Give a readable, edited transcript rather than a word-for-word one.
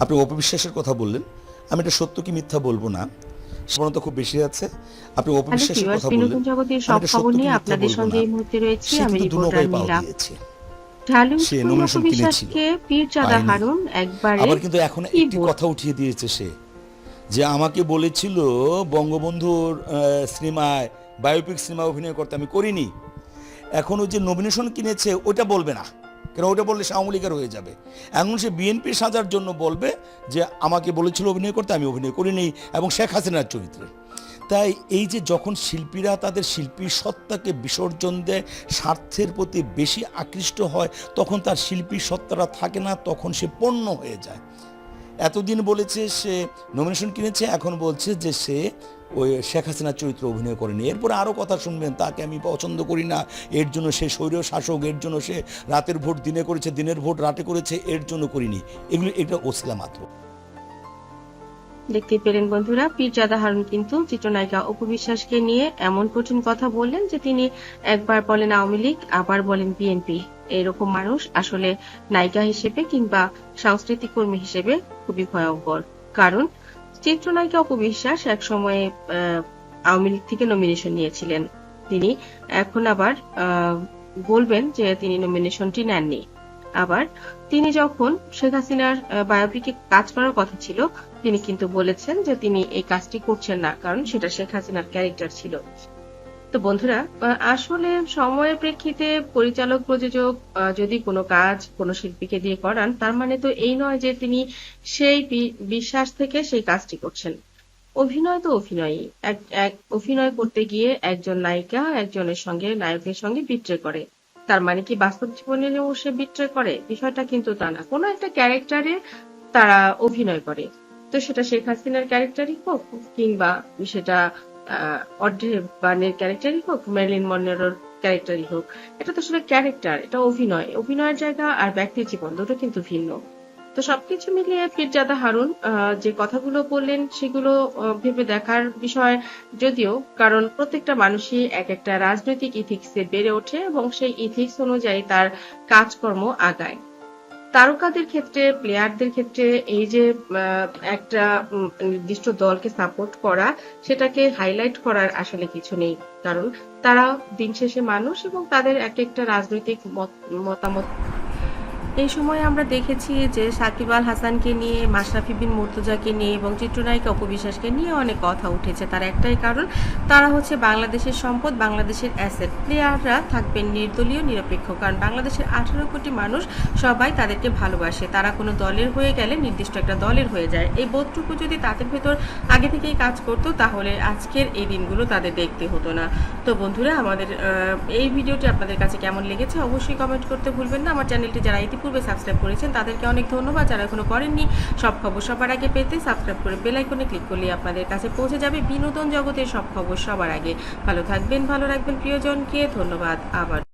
আপনি অপবিশ্বাসের কথা বললেন, আমি এটা সত্য কি মিথ্যা বলবো না, সাধারণত খুব বেশি আছে। আপনি হ্যালো অপবিশ্বাসের ভিউয়ার্স, কথা বললেন, বিনোদন জগতের আমি সব এটা খবর সত্য কি নিয়ে মিথ্যা আপনাদের বলবো সঙ্গে না। এই মুহূর্তে রয়েছি সে আমি কিন্তু রিপোর্টার দুনৌকায় পাও নীলা। দিয়েছে। ঢালিউড সে কুইন নমিনেশন কিনেছিল, অপবিশ্বাসকে পীরজাদা পায়নি। হারুন একবারে আবার কিন্তু এখন কি একটি কথা উঠিয়ে দিয়েছে সে, যে আমাকে বলেছিল বঙ্গবন্ধুর সিনেমায়, বায়োপিক সিনেমা অভিনয় করতে, আমি করিনি। এখন ওই যে নমিনেশন কিনেছে ওইটা বলবে না, কেন ওইটা বললে সে আওয়ামী লীগের হয়ে যাবে। এখন সে বিএনপি সাজার জন্য বলবে যে আমাকে বলেছিল অভিনয় করতে, আমি অভিনয় করিনি, এবং শেখ হাসিনার চরিত্রে। তাই এই যে যখন শিল্পীরা তাদের শিল্পী সত্তাকে বিসর্জন দেয়, স্বার্থের প্রতি বেশি আকৃষ্ট হয়, তখন তার শিল্পী সত্তাটা থাকে না, তখন সে পণ্য হয়ে যায়। এতদিন বলেছে সে নমিনেশন কিনেছে, এখন বলছে যে সে ওই শেখ হাসিনার চরিত্র অভিনয় করেনি। এরপরে আরও কথা শুনবেন, তাকে আমি পছন্দ করি না, এর জন্য সে স্বৈর শাসক, এর জন্য সে রাতের ভোট দিনে করেছে, দিনের ভোট রাতে করেছে, এর জন্য করিনি। এটা ওসিলা মাত্র। দেখতে পেলেন বন্ধুরা, পীরজাদা হারুন কিন্তু চিত্রনায়িকা অপবিশ্বাসকে নিয়ে এমন কঠিন কথা বললেন যে তিনি একবার বলেন আওয়ামী লীগ, আবার বলেন বিএনপি। এরকম মানুষ আসলে নায়িকা হিসেবে কিংবা সাংস্কৃতিক কর্মী হিসেবে খুবই ভয়ঙ্কর। কারণ চিত্রনায়িকা অপবিশ্বাস এক সময়ে আওয়ামী লীগ থেকে নমিনেশন নিয়েছিলেন। তিনি এখন আবার বলবেন যে তিনি নমিনেশনটি নেননি। আবার তিনি যখন শেখ হাসিনার বায়োপিকে কাজ করার কথা ছিল, তিনি কিন্তু বলেছেন যে তিনি এই কাজটি করছেন না, কারণ সেটা শেখ হাসিনার ক্যারেক্টার ছিল। তো বন্ধুরা, আসলে সময়ের প্রেক্ষিতে পরিচালক প্রযোজক যদি কোনো কাজ কোনো শিল্পীকে দিয়ে করান, তার মানে তো এই নয় যে তিনি সেই বিশ্বাস থেকে সেই কাজটি করছেন। অভিনয় তো অভিনয়ই। এক অভিনয় করতে গিয়ে একজন নায়িকা একজনের সঙ্গে, নায়কের সঙ্গে বিট্রে করে, তার মানে কি বাস্তব জীবনেও সে বিট্রে করে? বিষয়টা কিন্তু তা না। কোনো একটা ক্যারেক্টারে তারা অভিনয় করে। তো সেটা শেখ হাসিনার ক্যারেক্টারই হোক কিংবা সেটা অড্রে বানের ক্যারেক্টারই হোক, মেরিলিন মনরোর ক্যারেক্টারই হোক, এটা তো আসলে ক্যারেক্টার, এটা অভিনয়। অভিনয়ের জায়গা আর ব্যক্তির জীবন দুটো কিন্তু ভিন্ন। তো সবকিছু মিলিয়ে পীরজাদা হারুন যে কথাগুলো বললেন সেগুলো ভেবে দেখার বিষয় যদিও, কারণ প্রত্যেকটা মানুষই এক একটা রাজনৈতিক ইথিক্সে বেড়ে ওঠে এবং সেই ইথিক্স অনুযায়ী তার কাজকর্ম আগায়। তারকাদের ক্ষেত্রে, প্লেয়ারদের ক্ষেত্রে এই যে একটা নির্দিষ্ট দলকে সাপোর্ট করা, সেটাকে হাইলাইট করার আসলে কিছু নেই। কারণ তারা দিন শেষে মানুষ এবং তাদের এক একটা রাজনৈতিক মতামত। এই সময়ে আমরা দেখেছি যে সাকিব আল হাসানকে নিয়ে, মাশরাফি বিন মুর্তজাকে নিয়ে এবং চিত্রনায়িকা অপবিশ্বাসকে নিয়ে অনেক কথা উঠেছে। তার একটাই কারণ, তারা হচ্ছে বাংলাদেশের সম্পদ, বাংলাদেশের অ্যাসেট। প্লেয়াররা থাকবেন নির্দলীয়, নিরপেক্ষ, কারণ বাংলাদেশের 18 কোটি মানুষ সবাই তাদেরকে ভালোবাসে। তারা কোনো দলের হয়ে গেলে নির্দিষ্ট একটা দলের হয়ে যায়। এই বোধটুকু যদি তাদের ভেতর আগে থেকেই কাজ করতো, তাহলে আজকের এই দিনগুলো তাদের দেখতে হতো না। তো বন্ধুরা, আমাদের এই ভিডিওটি আপনাদের কাছে কেমন লেগেছে অবশ্যই কমেন্ট করতে ভুলবেন না। আমার চ্যানেলটি যারা ইতিপূর্বে সাবস্ক্রাইব করেছেন তাদেরকে অনেক ধন্যবাদ। যারা এখনো করেননি, সব খবর সবার আগে পেতে সাবস্ক্রাইব করে বেল আইকনে ক্লিক করলে আপনাদের কাছে পৌঁছে যাবে বিনোদন জগতের সব খবর সবার আগে। ভালো থাকবেন, ভালো রাখবেন প্রিয়জনকে। ধন্যবাদ আবার।